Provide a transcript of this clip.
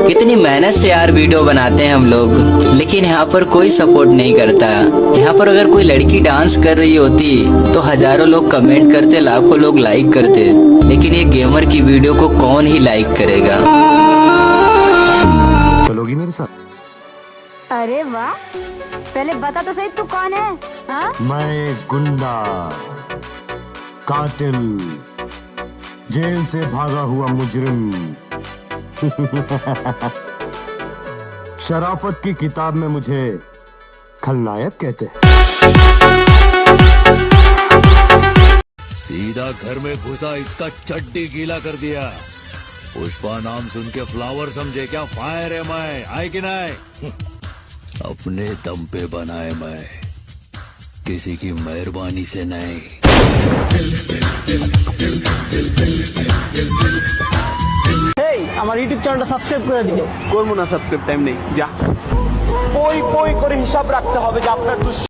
कितनी मेहनत से यार वीडियो बनाते हैं हम लोग, लेकिन यहाँ पर कोई सपोर्ट नहीं करता। यहाँ पर अगर कोई लड़की डांस कर रही होती तो हजारों लोग कमेंट करते, लाखों लोग लाइक करते, लेकिन ये गेमर की वीडियो को कौन ही लाइक करेगा। चलोगी मेरे साथ? अरे वाह, पहले बता तो सही तू कौन है? हाँ? मैं एक गुंडा, कातिल, जेल से भागा हुआ मुजरिम। शराफत की किताब में मुझे खलनायक कहते हैं। सीधा घर में घुसा, इसका चड्डी गीला कर दिया। पुष्पा नाम सुन के फ्लावर समझे क्या? फायर है मैं, आए कि नहीं? अपने दम पे बनाए मैं, किसी की मेहरबानी से नहीं। আমার ইউটিউব চ্যানেলটা সাবস্ক্রাইব করে দিও। করবো না সাবস্ক্রাইব, টাইম নেই, যা। পই পই করে হিসাব রাখতে হবে যে আপনার